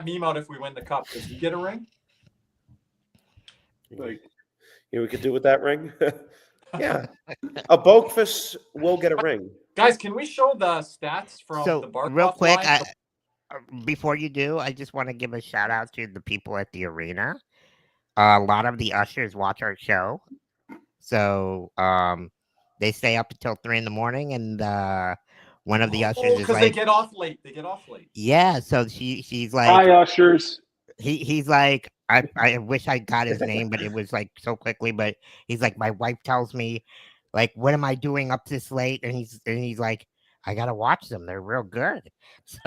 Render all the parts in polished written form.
meme out if we win the cup. Does he get a ring? Like, we could do with that ring. Yeah, a Boakfus will get a ring. Guys, can we show the stats from the Barkov real quick, line? before you do, I just want to give a shout out to the people at the arena. A lot of the ushers watch our show, so they stay up until 3 a.m, and one of the ushers is because like, they get off late. Yeah, so she's like, hi ushers. He's like, I wish I got his name, but it was like so quickly. But he's like, my wife tells me, like, what am I doing up this late? And he's like, I gotta watch them. They're real good. So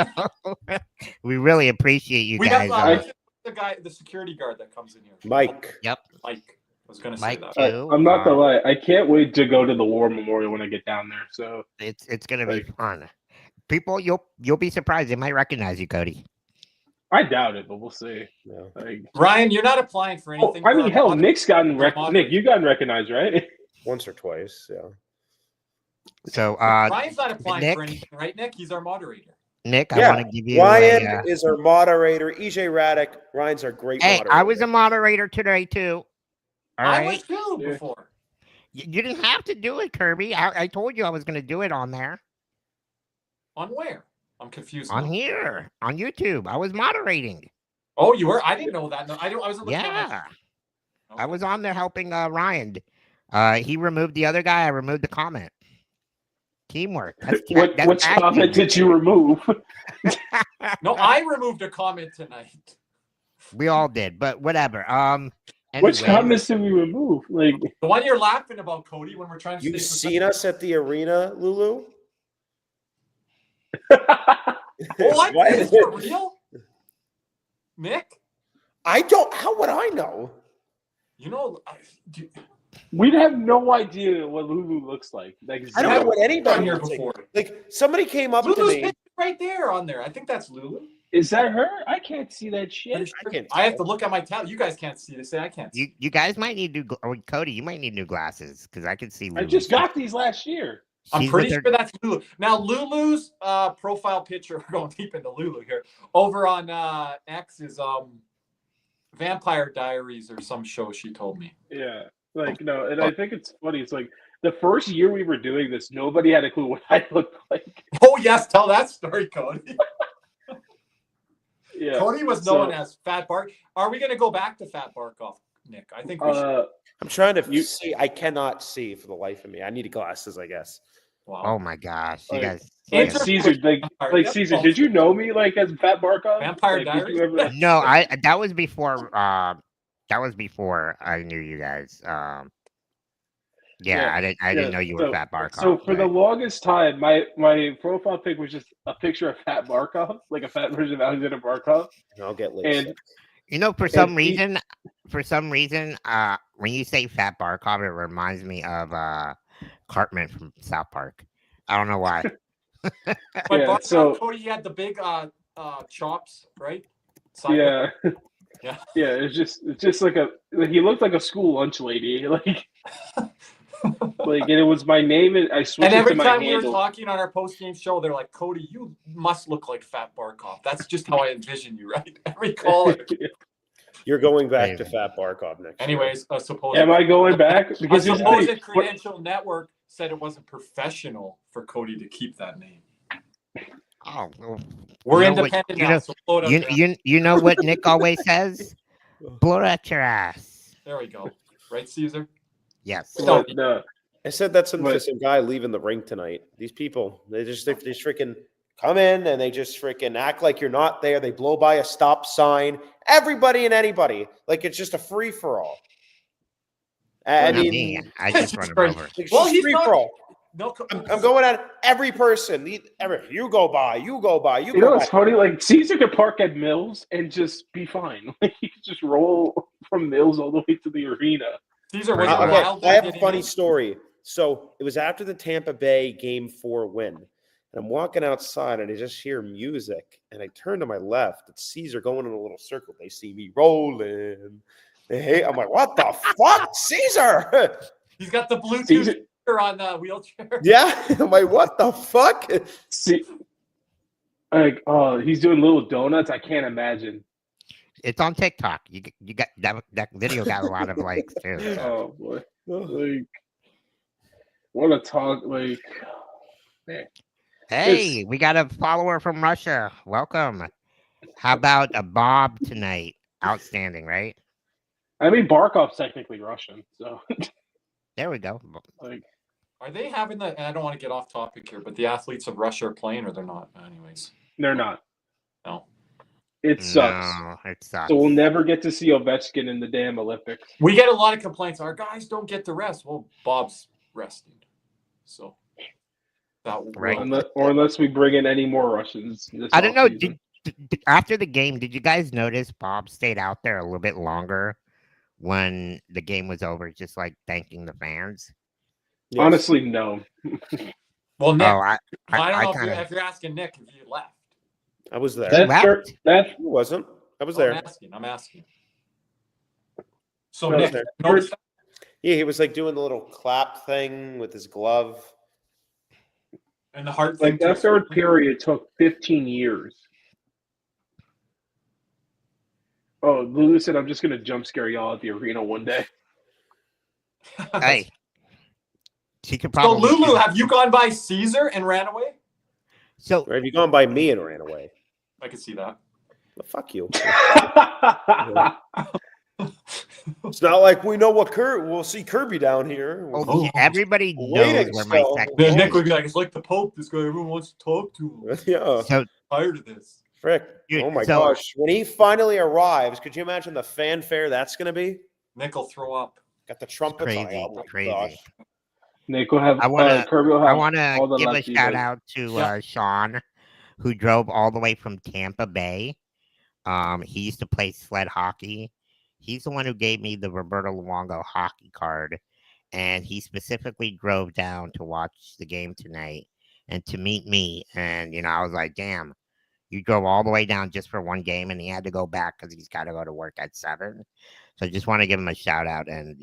we really appreciate you guys. The security guard that comes in here. Mike. Yep. Mike. I was gonna say Mike that. too. I'm not gonna lie. I can't wait to go to the War Memorial when I get down there. So it's gonna be fun. People, you'll be surprised. They might recognize you, Cody. I doubt it, but we'll see. Yeah. Like, Ryan, you're not applying for anything. I mean, hell, Nick's gotten Nick, you gotten recognized, right? Once or twice, yeah. So Ryan's not applying for anything, right, Nick? He's our moderator. Nick, I want to give you Ryan is our moderator. EJ Raddick, Ryan's our great moderator. I was a moderator today too. All right? I was too before. You didn't have to do it, Kirby. I told you I was going to do it on there. On where? I'm confused. On here, on YouTube. I was moderating. Oh, you were? I didn't know that. No, I wasn't looking at okay. I was on there helping Ryan. He removed the other guy. I removed the comment. Teamwork. Which comment did you remove? No, I removed a comment tonight. We all did, but whatever. Which comments did we remove? Like the one you're laughing about, Cody, when we're trying to. You've seen us at the arena, Lulu? What? Is it real? Nick? I don't. How would I know? You know, we'd have no idea what Lulu looks like. I don't know what anybody here looks before. Like somebody came up Lulu's to me right there on there. I think that's Lulu. Is that her? I can't see that shit. I have to look at my tab. You guys can't see. They say I can't see. You guys might need new. Or Cody, you might need new glasses because I can see. Lulu. I just got these last year. I'm pretty sure that's Lulu. Now, Lulu's profile picture, we're going deep into Lulu here, over on X is Vampire Diaries or some show, she told me. Yeah. Like, no, and I think it's funny. It's like the first year we were doing this, nobody had a clue what I looked like. Oh, yes. Tell that story, Cody. Yeah. Cody was known as Fat Bark. Are we going to go back to Fat Barkoff, Nick? I think we should. I'm trying to see. I cannot see for the life of me. I need glasses, I guess. Wow. Oh my gosh, you guys! Like Caesar, like Caesar, did you know me like as Fat Barkov? Vampire Diaries? No, that was before. That was before I knew you guys. I didn't know you were Fat Barkov. So for the longest time, my profile pic was just a picture of Fat Barkov, like a fat version of Alexander Barkov. I'll get lit. And for some reason, when you say Fat Barkov, it reminds me of Cartman from South Park. I don't know why. But Barkov, Cody, you had the big chops, right? Yeah. Yeah. It's just like he looked like a school lunch lady, like and it was my name, and I switched it to my handle. And every time we were talking on our post-game show, they're like, Cody, you must look like Fat Barkov. That's just how I envision you, right? Every call. You're going back to Fat Barkov next. Anyways, am I going back? Because a supposed credential network said it wasn't professional for Cody to keep that name. Oh, we're independent now. So you know what Nick always says? Blow at your ass. There we go. Right, Caesar? Yes. No. I said that's some guy leaving the rink tonight. These people, they just freaking come in and they just freaking act like you're not there. They blow by a stop sign. Everybody and anybody. Like it's just a free for all. I mean, I just run him over. Well, he's free for all. No, I'm going at every person. You go by. You know what's funny? Like Caesar could park at Mills and just be fine. Like he could just roll from Mills all the way to the arena. Caesar, I have a funny story. So it was after the Tampa Bay Game 4 win, and I'm walking outside and I just hear music, and I turn to my left. It's Caesar going in a little circle. They see me rolling. I'm like, what the fuck, Caesar? He's got the Bluetooth on the wheelchair. Yeah, I'm like, what the fuck? See, Like, oh, he's doing little donuts. I can't imagine. It's on TikTok. You got that video got a lot of likes too. So. Oh boy, like what a talk! Like, man. Hey, we got a follower from Russia. Welcome. How about a Bob tonight? Outstanding, right? I mean, Barkov's technically Russian, so There we go. like, Are they having the? And I don't want to get off topic here, but the athletes of Russia are playing, or they're not. Anyways, they're not. no. It sucks. No, it sucks. So we'll never get to see Ovechkin in the damn Olympics. We get a lot of complaints. Our guys don't get to rest. Well, Bob's resting, so that Right. Unless we bring in any more Russians. I don't know. After the game, did you guys notice Bob stayed out there a little bit longer when the game was over, just like thanking the fans? Yes. Honestly, no. Well, Nick, Oh, I don't know kinda, if you're asking Nick if you left. I was there. That- That's He wasn't. I was Oh, there. I'm asking. So I was Nick, there. notice that? Yeah, he was like doing the little clap thing with his glove. And the heart thing. like that third period took 15 years. Oh, Lulu said, "I'm just gonna jump scare y'all at the arena one day." hey, she could So probably. Lulu, have you gone by Caesar and ran away? So Or have you gone by me and ran away? I can see that. Well, fuck you. It's not like we know what we'll see Kirby down here. oh, everybody knows Waiting where my still. second. Then Nick would be like, "It's like the Pope. This guy, everyone wants to talk to him. Yeah. So Tired of this." Frick. Dude, Oh my so- gosh. When he finally arrives, could you imagine the fanfare that's going to be? Nick will throw up. Got the trumpets on. Crazy, Oh my crazy. gosh. Nick will have. I wanna- Kirby will have. I want all to the give a lefty shout votes. out to Yeah. Sean, who drove all the way from Tampa Bay. He used to play sled hockey. He's the one who gave me the Roberto Luongo hockey card, and he specifically drove down to watch the game tonight and to meet me. And I was like, "Damn, you drove all the way down just for one game," and he had to go back because he's got to go to work at 7. So I just want to give him a shout out, and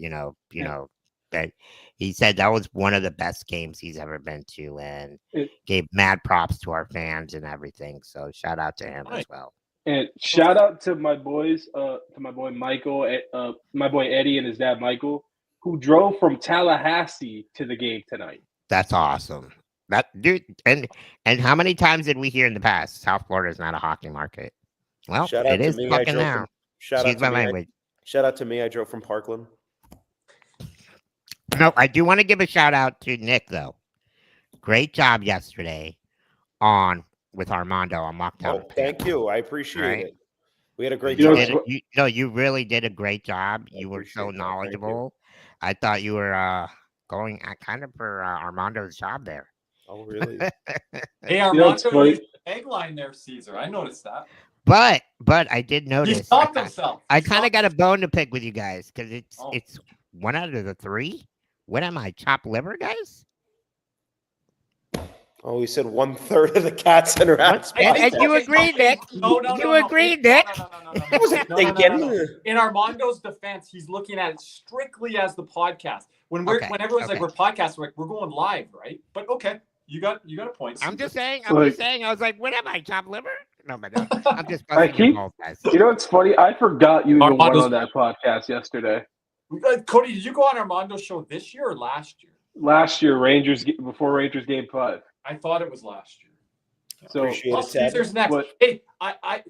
that he said that was one of the best games he's ever been to, and gave mad props to our fans and everything. So shout out to him as well. And shout out to my boys, to my boy Michael, my boy Eddie and his dad Michael, who drove from Tallahassee to the game tonight. That's awesome. That dude, and how many times did we hear in the past South Florida is not a hockey market? Well, Shout out it to is me. I fucking drove now. from- Shout Excuse out my to me. language. Shout out to me. I drove from Parkland. No, I do want to give a shout out to Nick though. Great job yesterday with Armando on Mocktown. Oh, thank you. I appreciate Right. it. We had a great You time. know, You really did a great job. You were appreciate so that. Thank you. knowledgeable. I thought you were going kind of for Armando's job there. Oh, really? Hey, know, Armando it's funny. used the egg line there, Caesar. I noticed that. But I did He notice. stopped himself. I kind of got a bone to pick with you guys because Oh. it's 1 out of the 3. What am I, chopped liver, guys? Oh, he said 1/3 of the cats and rats. And you agreed, Nick. You agreed, Nick. I wasn't thinking. In Armando's defense, he's looking at it strictly as the podcast. When everyone's like, we're podcasting, we're like, we're going live, right? But okay, you got a point. I'm just saying. Like- I was like, what am I, chopped liver? No, but no. I'm just I busting your keep- balls, guys. You know what's funny? I forgot you even went Armando's- on that podcast yesterday. Cody, did you go on Armando's show this year or last year? Last year, before Rangers Game 5. I thought it was last year. So Appreciate Well, it, Ted. Caesar's next. What- Hey,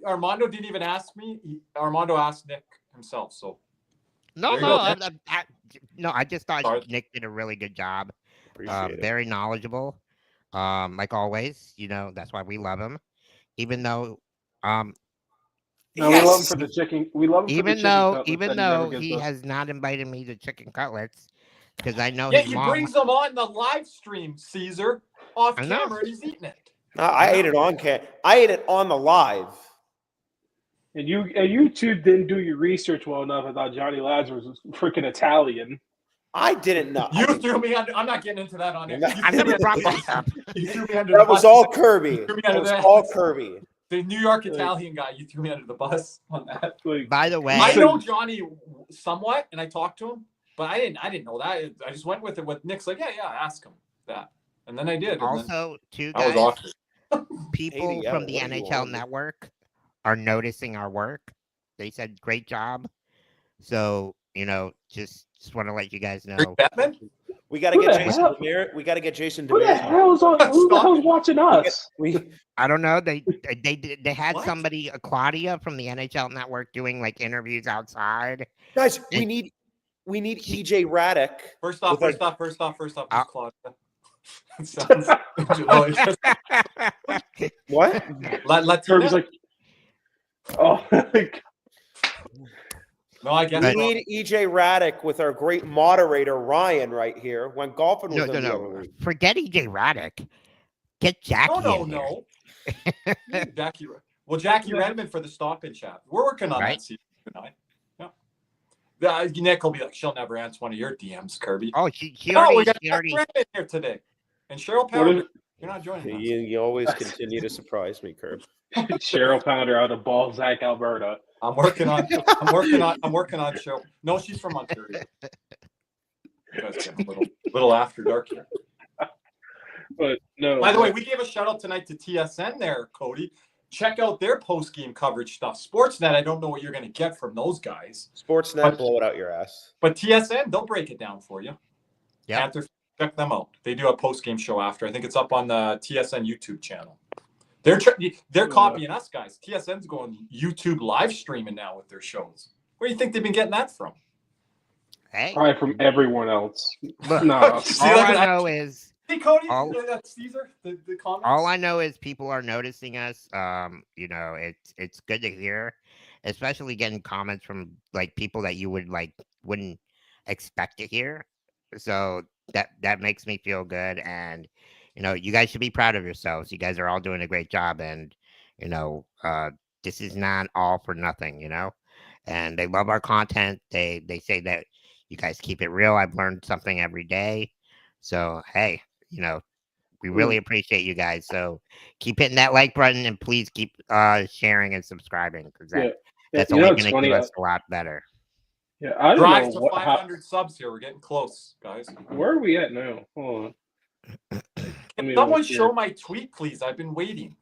Armando didn't even ask me. Armando asked Nick himself. So No, There you no, go. I just thought Sorry. Nick did a really good job. Appreciate it. Very knowledgeable. Like always, that's why we love him. Even though, no, we love him for the chicken. We love him for the even chicken though, cutlets even that never though gives he us. has not invited me to chicken cutlets, because I know yeah, his he mom. brings them on the live stream, Caesar, off I know. camera, and he's eating it. I ate it on I ate it on the live. And you two didn't do your research well enough. I thought Johnny Lazarus was freaking Italian. I didn't know. You threw me under. I'm not getting into that on it. I never brought that up. You threw me under That the was bus. all Kirby. You threw me That under was that. all Kirby. The New York Italian guy. You threw me under the bus on that. Like, By the way, I know Johnny somewhat, and I talked to him, but I didn't know that. I just went with it. With Nick's like, yeah, ask him that, and then I did. And then, also, too, that was guys, awkward. people Katie, from the what are you NHL on? Network are noticing our work. They said great job. So just want to let you guys Gary know. Bettman? We got to Who get the Jason hell? Demers. We got to get Jason Who the Demers. hell's on? Who the Stop hell's it. watching us? I don't know. They had What? somebody, Claudia from the NHL Network, doing like interviews outside. Guys, we need EJ Raddick. First off, with our- who's Claudia? It sounds What? Latina? Kirby's like, oh, No, I guess We But- need EJ Raddick with our great moderator Ryan right here. Went golfing with him the other week. Forget EJ Raddick. Get Jackie in here. No. Jackie. Well, Jackie Redmond for the Stop and Chat. We're working on Right. that season tonight. Yeah. Nick will be like, she'll never answer one of your DMs, Kirby. Oh, she We already. got Redmond here today, and Cheryl Pounder. You're not joining us. You always continue to surprise me, Kirby. Cheryl Pounder out of Balzac, Alberta. I'm working on Cheryl. No, she's from Ontario. You guys getting a little after dark here. But no. By the way, we gave a shout out tonight to TSN there, Cody. Check out their post game coverage stuff. Sportsnet, I don't know what you're going to get from those guys. Sportsnet, blow it out your ass. But TSN, they'll break it down for you. Yeah. Panthers, check them out. They do a post game show after. I think it's up on the TSN YouTube channel. They're copying us, guys. TSN's going YouTube live streaming now with their shows. Where do you think they've been getting that from? Hey, Probably from everyone else. look, No. See, all look at I that. know is Hey, Cody, All- that's Caesar, the comments. all I know is people are noticing us. It's good to hear, especially getting comments from like people that you wouldn't expect to hear. So that makes me feel good, and you guys should be proud of yourselves. You guys are all doing a great job, and this is not all for nothing. And they love our content. They say that you guys keep it real. I've learned something every day. So hey, we really appreciate you guys. So keep hitting that like button, and please keep sharing and subscribing, because that's only going to give us a lot better. Yeah, I don't Drive know to 500 subs here. We're getting close, guys. where are we at now? Hold on. Can someone show my tweet, please? I've been waiting.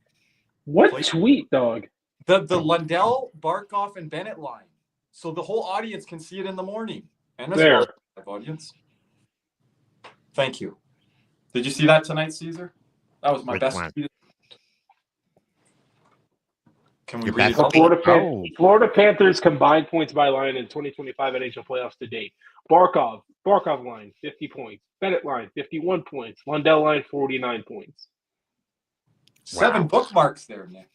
What Please. tweet, dog? The Lundell, Barkov, and Bennett line, so the whole audience can see it in the morning. And as There. well as the live audience. Thank you. Did you see that tonight, Caesar? That was my Which best one? tweet. Can we Your read it best out? tweet? Florida Panthers combined points by line in 2025 NHL playoffs to date. Barkov line, 50 points. Bennett line, 51 points. Lundell line, 49 points. 7 bookmarks there, Nick.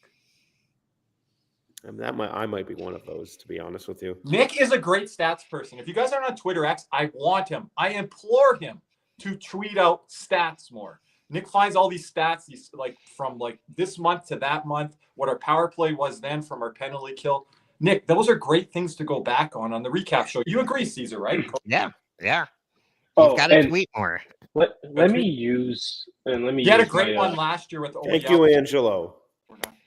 And I might be one of those, to be honest with you. Nick is a great stats person. If you guys aren't on Twitter X, I want him. I implore him to tweet out stats more. Nick finds all these stats, from this month to that month, what our power play was then from our penalty kill. Nick, those are great things to go back on the recap show. You agree, Caesar, right? Yeah. You've Oh, got to and tweet more. let me use. You had a great one last year with Thank you, Angelo.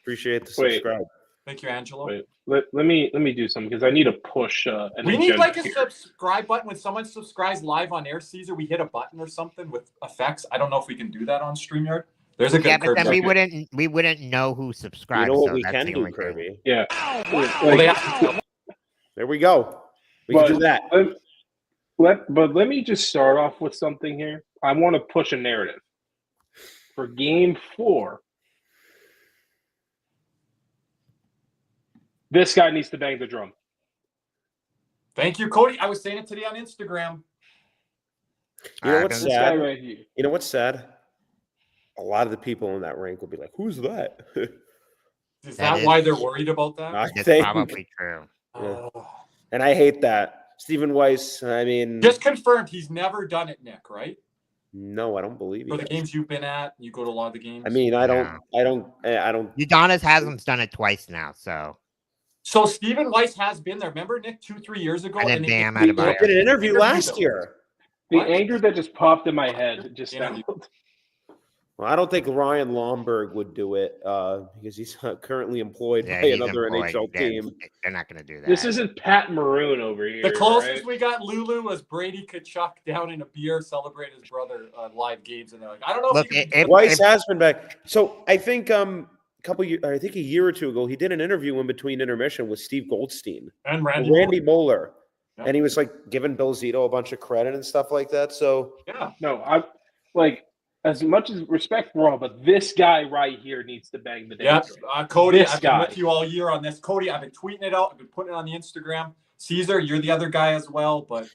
Appreciate the Wait. subscribe. Thank you, Angelo. Wait, let me do something because I need to push. We need a subscribe button when someone subscribes live on air. Caesar, we hit a button or something with effects. I don't know if we can do that on StreamYard. There's a good. Yeah, but then we Kirby. wouldn't know who subscribed. You know what so we that's can the do, only thing. Kirby? Yeah. Well, they have to- There we go. We can do that. But let me just start off with something here. I want to push a narrative for Game 4. This guy needs to bang the drum. Thank you, Cody. I was saying it today on Instagram. You know what's This guy sad? right here. You know what's sad? A lot of the people in that rank will be like, "Who's that?" Is That that is- why they're worried about that? I It's think, probably true. Oh. and I hate that. Stephen Weiss. I mean, Just confirmed he's never done it, Nick, right? no, I don't believe For you. the games you've been at, you go to a lot of the games. I mean, I don't. Udonis hasn't done it twice now, so So Stephen Weiss has been there. Remember, Nick, 2-3 years ago? And then he Bam did- Adebayo. I did an interview Interview last them. year. The What? anger that just popped in my head just Interview. now. Well, I don't think Ryan Lomberg would do it because he's currently employed Yeah, by he's another employed. NHL team. They're not going to do that. This isn't Pat Maroon over here. The closest right? we got Lulu was Brady Kachuk down in a beer celebrating his brother live games, and they're like, I don't know. Look, if Weiss has been back. So I think a year or two ago, he did an interview in between intermission with Steve Goldstein and Randy Moeller. Yeah. And he was like giving Bill Zito a bunch of credit and stuff like that. So yeah, No, I like as much as respect for all, but this guy right here needs to bang the yeah. dance. Cody, This I've been guy. with you all year on this. Cody, I've been tweeting it out. I've been putting it on the Instagram. Caesar, you're the other guy as well, but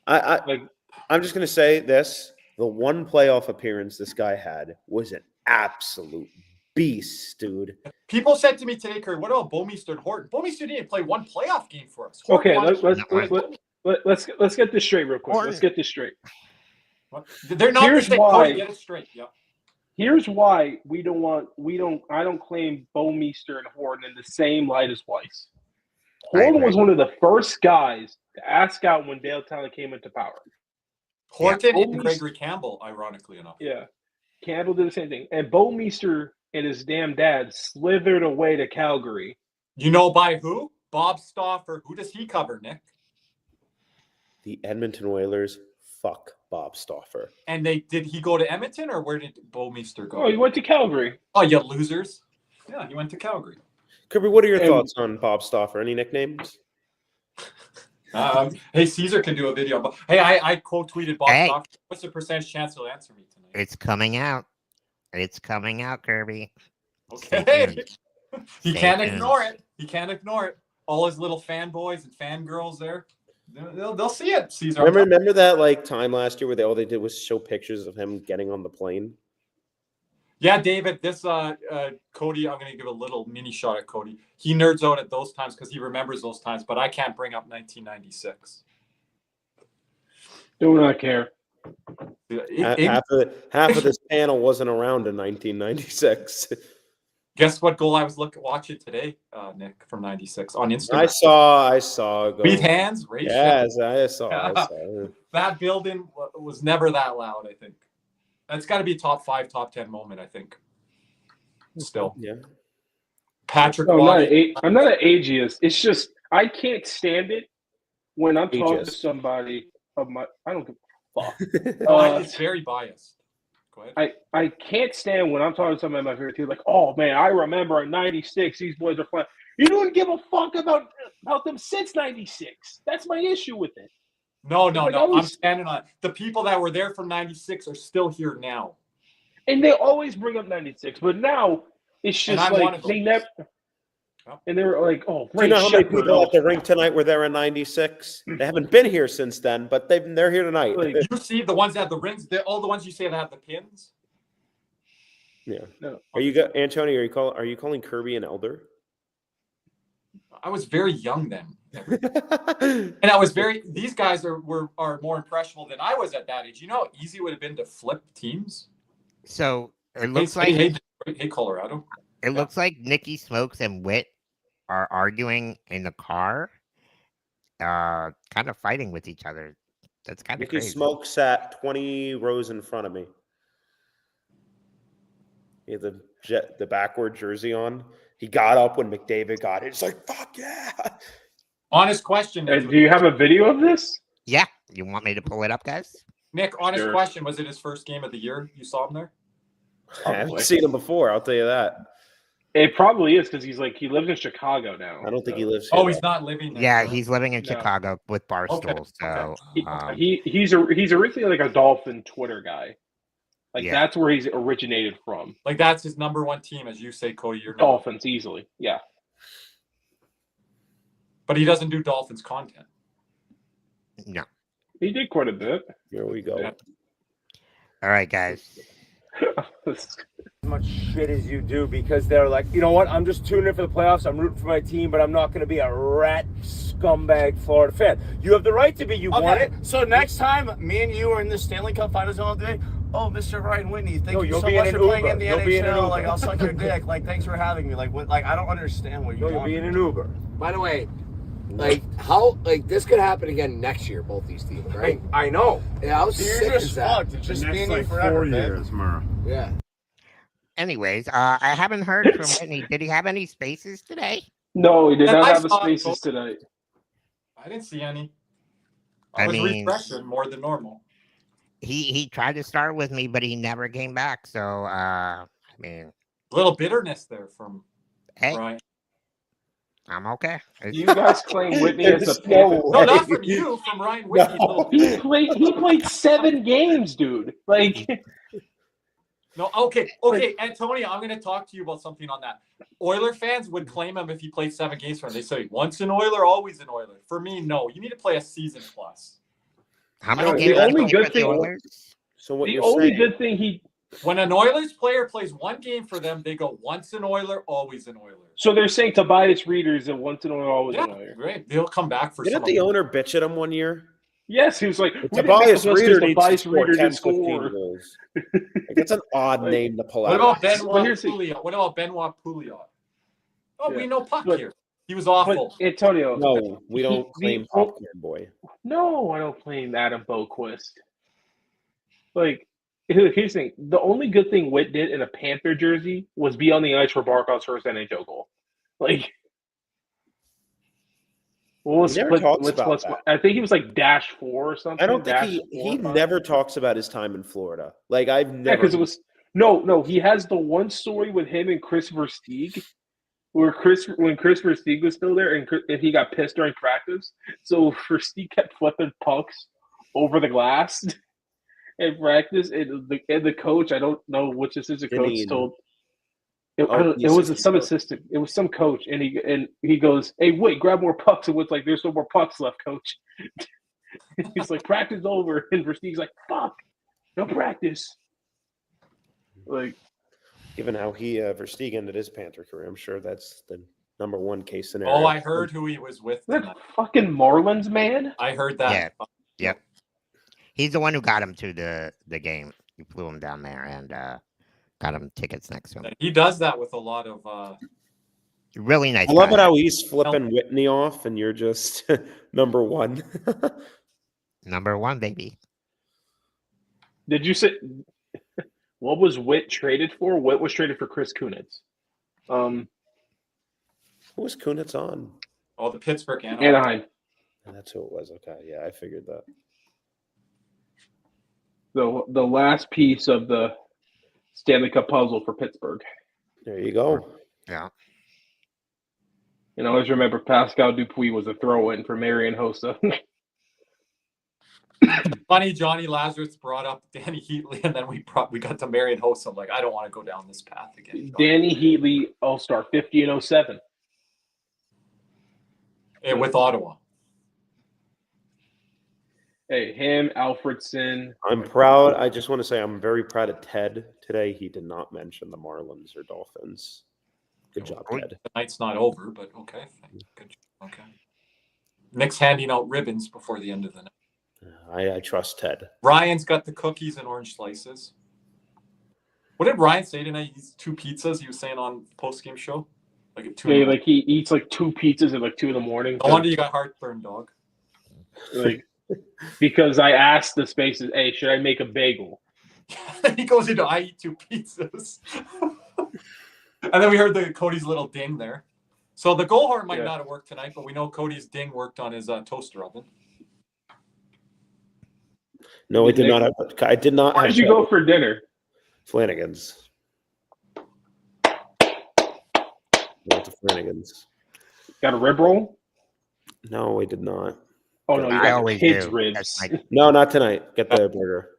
I'm just gonna say this: the one playoff appearance this guy had was an absolute beast, dude. people said to me today, Kurt, what about Bouwmeester and Horton? Bouwmeester didn't play one playoff game for us. Okay, Horton let's get this straight real quick. Let's get this straight. They're not Here's the same. why. Cody, get it straight. Yeah. Here's why I don't claim Bouwmeester and Horton in the same light as Weiss. Horton was one of the first guys to ask out when Dale Talley came into power. Horton Yeah. and Gregory Campbell, ironically enough. Yeah. Campbell did the same thing. And Bouwmeester and his damn dad slithered away to Calgary. You know by who? Bob Stauffer. Who does he cover, Nick? The Edmonton Oilers. Fuck Bob Stauffer. And did he go to Edmonton or where did Bouwmeester go? Oh, he went to Calgary. Oh, you losers. Yeah, he went to Calgary. Kirby, what are your thoughts on Bob Stauffer? Any nicknames? Hey, Caesar can do a video. But hey, I quote tweeted Bob Stauffer. What's the percentage chance he'll answer me tonight? It's coming out. It's coming out, Kirby. Okay. He can't ignore it. He can't ignore it. All his little fanboys and fangirls there. They'll see it, Caesar. Remember that time last year where all they did was show pictures of him getting on the plane? Yeah, David, this Cody, I'm going to give a little mini shot at Cody. He nerds out at those times because he remembers those times, but I can't bring up 1996. Do not care. Half of this panel wasn't around in 1996. Guess what goal I was watching today, Nick, from 96 on Instagram? I saw. Beat hands, raise yes, I saw. That building was never that loud, I think. That's got to be a top 5, top 10 moment, I think. Still. Yeah. Patrick I'm not an ageist. It's just I can't stand it when I'm talking to somebody of my I don't give a fuck. It's very biased. Go ahead. I can't stand when I'm talking to somebody of my favorite team, like, oh man, I remember in '96 these boys are playing. You don't give a fuck about them since '96. That's my issue with it. No. I'm standing on it. The people that were there from 96 are still here now. And they always bring up 96, but now it's just like they never. And they were like, "Oh, do you know how many people at the rink tonight were there in '96? They haven't been here since then, but they're here tonight." Like, you see the ones that have the rings, all the ones you say that have the pins. Yeah. No. Antonio? Are you calling Kirby an elder? I was very young then, and I was these guys are more impressionable than I was at that age. You know how easy it would have been to flip teams. So it looks hey, Colorado. It looks like Nicky Smokes and Witt are arguing in the car, kind of fighting with each other. That's kind of crazy. Nicky Smokes sat 20 rows in front of me. He had the backward jersey on. He got up when McDavid got it. It's like, fuck yeah. Honest question. Do you have a video of this? Yeah. You want me to pull it up, guys? Nick, honest question. Was it his first game of the year? You saw him there? I haven't seen him before. I'll tell you that. It probably is because he lives in Chicago now. I don't think he lives here. Oh, he's not living there. Yeah, he's living in Chicago with Barstool. Okay. So he's originally like a Dolphin Twitter guy. That's where he's originated from. Like that's his number one team, as you say, Cody. Your Dolphins easily, yeah. But he doesn't do Dolphins content. No, he did quite a bit. Here we go. Yeah. All right, guys. As much shit as you do because they're like, you know what? I'm just tuning in for the playoffs. I'm rooting for my team, but I'm not going to be a rat scumbag Florida fan. You have the right to be. You want it. So next time me and you are in the Stanley Cup Finals all day. Oh, Mr. Ryan Whitney, thank you so much for playing in the NHL. Like, I'll suck your dick. Like, thanks for having me. Like, I don't understand what you're You'll be in an Uber. By the way, this could happen again next year, both these teams, right? I know. Yeah, I was sick You're as just that. fucked. It's just me and you forever, 4 years, Mara. Yeah. Anyways, I haven't heard from Whitney. Did he have any spaces today? No, he did not I have a saw spaces both. tonight. I didn't see any. I I was mean- refreshing more than normal. He tried to start with me, but he never came back. So I mean, A little bitterness there from hey, Ryan. I'm okay. Do you guys claim Whitney as a There's Panther? No, not from you, from Ryan Whitney. No. He played 7 games, dude. Like, No, okay, Antonio, I'm going to talk to you about something on that. Oiler fans would claim him if he played 7 games for him. They say, once an Oiler, always an Oiler. For me, no. You need to play a season plus. How No, many the games only did he good play for the thing- Oilers? So what the you're only saying? good thing he. When an Oilers player plays 1 game for them, they go once an Oiler, always an Oiler. So they're saying Tobias Reeder's a once in a while, always Yeah, an Oiler. great. They'll come back for Didn't some the of them. owner bitch at him one year? Yes, he was like, we didn't Tobias make the Reeder because needs to Tobias score Reeder 10, didn't 15 score. goals. Like, that's an odd Like, name to pull What out. about Benoit Well, here's the- Pouliot? What about Benoit Pouliot? Oh, Yeah. we know Puck But- here. He was awful. But Antonio, No, we don't the- claim Popcorn Boy. no, I don't claim Adam Boquist. Like, here's the thing: the only good thing Witt did in a Panther jersey was be on the ice for Barkov's first NHL goal. Like, well, He never talks about that. I think he was like -4 or something. I don't think -4 he or 5. never talks about his time in Florida. Like I've Yeah, never. because it was no. He has the one story with him and Chris Versteeg, where when Chris Versteeg was still there, and he got pissed during practice. So Versteeg kept flipping pucks over the glass in practice, and the coach, I don't know which assistant coach, Deneen. told. The It was assistant some coach. assistant. It was some coach, and he goes, "Hey, wait, grab more pucks." And Witt's like, "There's no more pucks left, coach." He's like, "Practice over," and Versteeg's like, "Fuck, no practice." Like, Given how he Versteeg ended his Panther career, I'm sure that's the number 1 case scenario. Oh, I heard who he was with that tonight. fucking Marlins man. I heard that. Yep. He's the one who got him to the game. He flew him down there and got him tickets next to him. He does that with a lot of Really nice. I love guy. it how he's flipping Whitney off, and you're just number 1. Number 1, baby. Did you say what was Witt traded for? Witt was traded for Chris Kunitz. Who was Kunitz on? the Pittsburgh Anaheim. That's who it was. Okay, yeah, I figured that. The last piece of the Stanley Cup puzzle for Pittsburgh. There you go. Yeah. And I always remember Pascal Dupuis was a throw-in for Marian Hossa. Funny, Johnny Lazarus brought up Danny Heatley, and then we got to Marian Hossa. I'm like, I don't want to go down this path again. Danny Heatley, All-Star 50 and 07. And with Ottawa. Hey, him, Alfredson. I'm proud. I just want to say I'm very proud of Ted today. He did not mention the Marlins or Dolphins. Good job, Ted. The night's not over, but okay. Good. Okay. Nick's handing out ribbons before the end of the night. I trust Ted. Ryan's got the cookies and orange slices. What did Ryan say tonight? He's 2 pizzas. He was saying on post-game show, like at 2. Yeah, like he eats like 2 pizzas at like 2 in the morning. No wonder you got heartburn, dog. Like, because I asked the spaces, hey, should I make a bagel? He goes into, I eat 2 pizzas. And then we heard Cody's little ding there. So the goal horn might not have worked tonight, but we know Cody's ding worked on his toaster oven. No, I did not have. I did not. Where have did you go for dinner? Flanagan's. Went to Flanagan's. Got a rib roll? No, I did not. Oh no, you I got always kids' do. ribs. That's my, No, not tonight. Get the burger.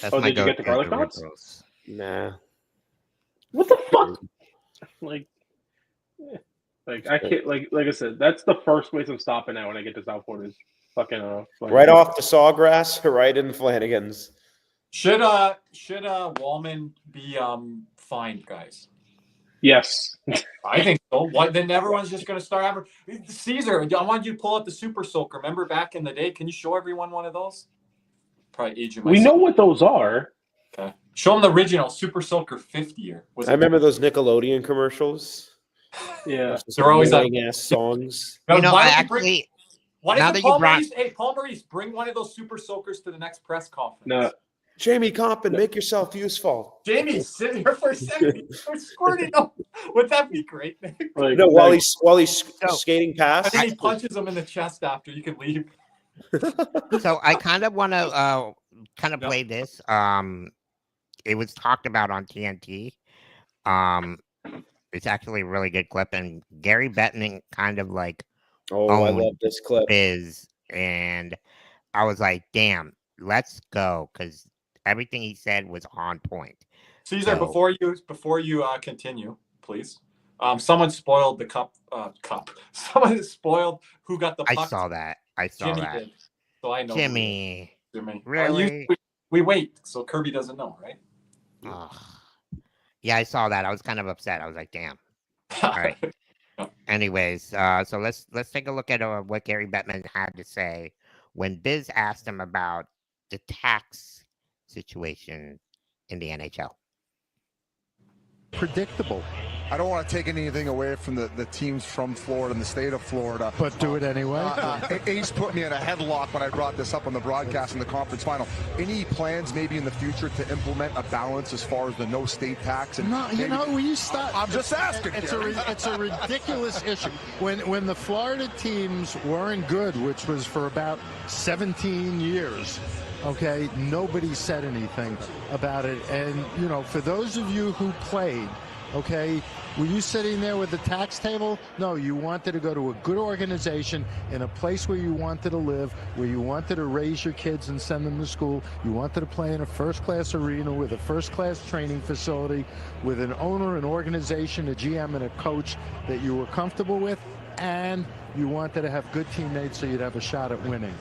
that's Oh, my did you get the go-to, garlic rib knots? rolls. Nah. What the fuck? Like I can't like I said, that's the first place I'm stopping at when I get to Southport is fucking Right off the sawgrass, right in Flanagan's. Should Wallman be fined, guys? Yes. I think so. What? Then everyone's just going to start having Caesar. I want you to pull out the Super Soaker. Remember back in the day? Can you show everyone one of those? Probably aging myself. We know what those are. Okay. Show them the original Super Soaker 50-year. I remember those Nickelodeon commercials. Yeah. They're always ass songs. Now, You know, why I don't you actually, Why now doesn't that you Paul brought- Maurice? Hey, Paul Maurice, bring one of those Super Soakers to the next press conference. No. Jamie Compton, make yourself useful. Jamie, sit here for a second. We're squirting him. Would that be great, Nick? Like, No, while he's So- skating I past. think he punches him in the chest after. You can leave. So I kind of want to kind of Yep. play this. It was talked about on TNT. It's actually a really good clip, and Gary Bettman kind of like Oh, I owned love this clip. Biz, and I was like, "Damn, let's go," because everything he said was on point. Caesar, So- before you continue, please. Someone spoiled the cup. Someone spoiled who got the I puck. saw that. Jimmy did. So I know. Jimmy, Jimmy. really? We wait, so Kirby doesn't know, right? Ugh. Yeah, I saw that. I was kind of upset. I was like, "Damn." All right. Anyways, so let's take a look at what Gary Bettman had to say when Biz asked him about the tax situation in the NHL. Predictable. I don't want to take anything away from the teams from Florida and the state of Florida. But do it anyway. Ace put me in a headlock when I brought this up on the broadcast in the conference final. Any plans maybe in the future to implement a balance as far as the no state tax? And No, you know, when you start, I'm just asking. It's a ridiculous issue. When the Florida teams weren't good, which was for about 17 years, okay, nobody said anything about it. And you know, for those of you who played, okay, were you sitting there with the tax table? No, you wanted to go to a good organization in a place where you wanted to live, where you wanted to raise your kids and send them to school. You wanted to play in a first-class arena with a first-class training facility, with an owner, an organization, a GM, and a coach that you were comfortable with, and you wanted to have good teammates so you'd have a shot at winning.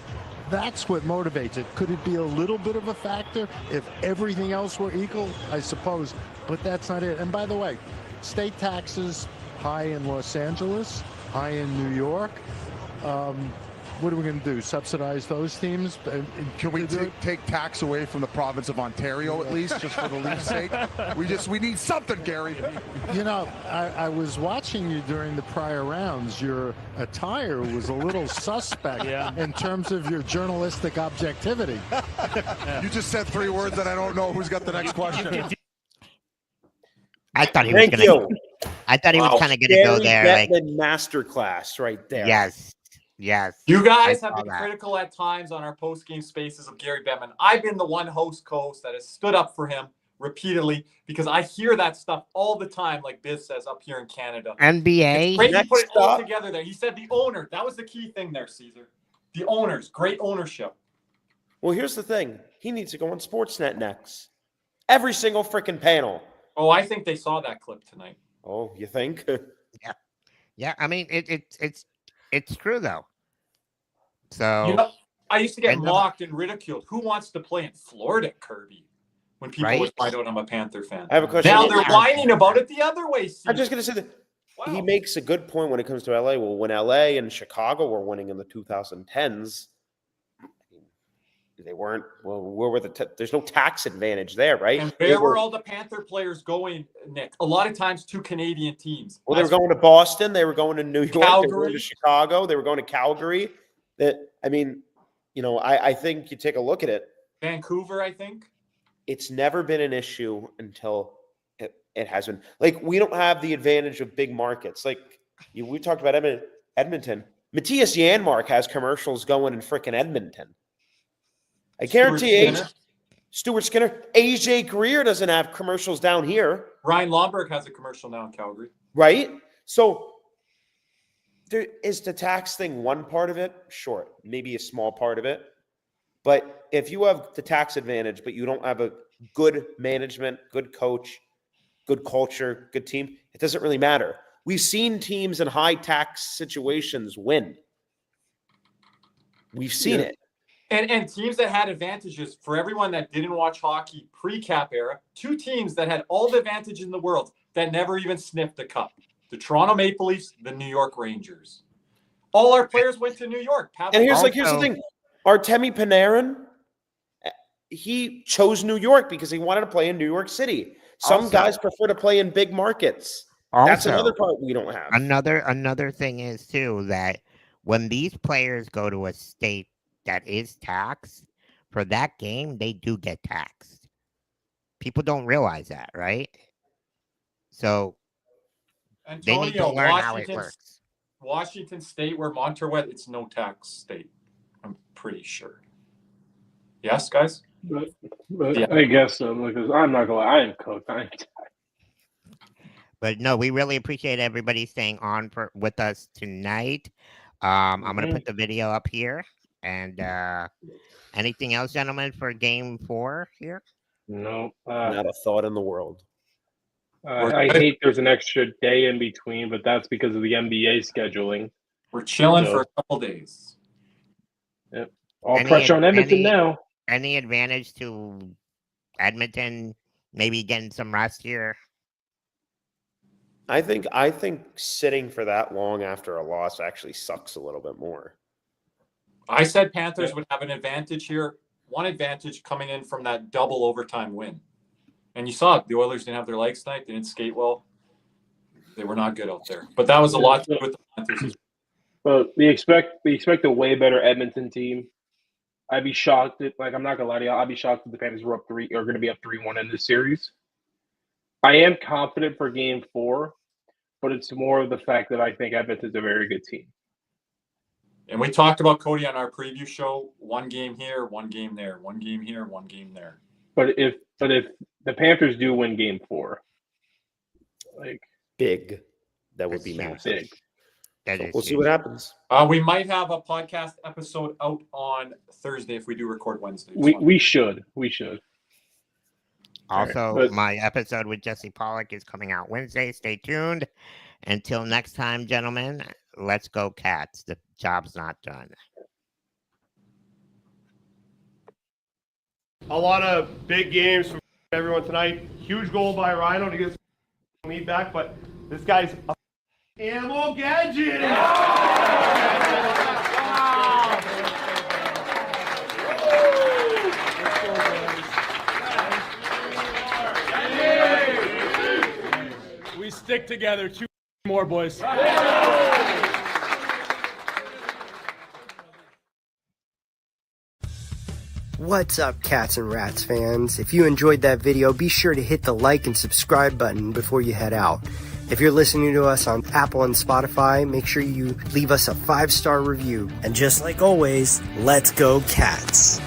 That's what motivates it. Could it be a little bit of a factor if everything else were equal? I suppose, but that's not it. And by the way, state taxes high in Los Angeles, high in New York. What are we going to do? Subsidize those teams? Can we take tax away from the province of Ontario at least, just for the league's sake? We need something, Gary. You know, I was watching you during the prior rounds. Your attire was a little suspect in terms of your journalistic objectivity. You just said 3 words and I don't know who's got the next question. I thought he was Thank gonna. you. I thought he was Wow, kind of gonna go Gary there. Like, Bettman masterclass right there. yes. You guys I have saw been that. critical at times on our post-game spaces of Gary Bettman. I've been the one host co-host that has stood up for him repeatedly because I hear that stuff all the time, like Biz says up here in Canada. NBA. It's great to put it all Next up. together there. He said the owner. That was the key thing there, Caesar. The owners, great ownership. Well, here's the thing. He needs to go on Sportsnet next. Every single freaking panel. Oh, I think they saw that clip tonight. Oh, you think? Yeah, I mean it's true though. So You know, I used to get Another- mocked and ridiculed. Who wants to play in Florida, Kirby? When people Right? would find out I'm a Panther fan. I have a question. Now they're whining about it the other way. I'm just going to say that Wow. he makes a good point when it comes to LA. Well, when LA and Chicago were winning in the 2010s, they weren't. Well, where were there's no tax advantage there, right? And They where were all the Panther players going, Nick? A lot of times to Canadian teams. Well, they were That's- going to Boston. They were going to New York. They were going Calgary. to Chicago. They were going to Calgary. I mean, you know, I think you take a look at it. Vancouver, I think. It's never been an issue until it has been. Like, we don't have the advantage of big markets. Like, we talked about Edmonton. Matthias Janmark has commercials going in frickin' Edmonton. I guarantee Stuart Skinner, AJ Greer doesn't have commercials down here, Ryan Lomberg has a commercial now in Calgary. right? So there is the tax thing one part of it? Sure, maybe a small part of it. But if you have the tax advantage, but you don't have a good management, good coach, good culture, good team, it doesn't really matter. We've seen teams in high tax situations win. We've seen it. And teams that had advantages, for everyone that didn't watch hockey pre-cap era, 2 teams that had all the advantage in the world that never even sniffed a cup. The Toronto Maple Leafs, the New York Rangers. All our players went to New York. And here's the thing. Artemi Panarin, he chose New York because he wanted to play in New York City. Some guys prefer to play in big markets. That's another part we don't have. Another thing is too that when these players go to a state that is taxed, for that game, they do get taxed. People don't realize that, right? So they need to Antonio, learn how it works. Washington State, where Monterey, it's no tax state. I'm pretty sure. Yes, guys? But Yeah. I guess so, because I'm not going to lie. I am cooked. But no, we really appreciate everybody staying on with us tonight. I'm going to put the video up here. And anything else, gentlemen, for Game 4 here? No. Not a thought in the world. I hate there's an extra day in between, but that's because of the NBA scheduling. We're chilling for a couple days. Yep. All pressure on Edmonton now. Any advantage to Edmonton maybe getting some rest here? I think sitting for that long after a loss actually sucks a little bit more. I said Panthers would have an advantage here. One advantage coming in from that double overtime win. And you saw it. The Oilers didn't have their legs tonight. They didn't skate well. They were not good out there. But that was a lot to do with the Panthers. But we expect a way better Edmonton team. I'd be shocked I'm not gonna lie to you, I'd be shocked if the Panthers were going to be up 3-1 in this series. I am confident for Game 4, but it's more of the fact that I think Edmonton's a very good team. And we talked about Cody on our preview show. One game here, one game there. One game here, one game there. But if the Panthers do win Game 4, big, that would be massive. Big. We'll see what happens. We might have a podcast episode out on Thursday if we do record Wednesday. We should. Also, my episode with Jesse Pollock is coming out Wednesday. Stay tuned. Until next time, gentlemen, let's go Cats. The job's not done. A lot of big games from everyone tonight. Huge goal by Rhino to get his lead back, but this guy's a animal gadget. We stick together. 2 more, boys. What's up, Cats and Rats fans? If you enjoyed that video, be sure to hit the like and subscribe button before you head out. If you're listening to us on Apple and Spotify, make sure you leave us a 5-star review. And just like always, let's go Cats.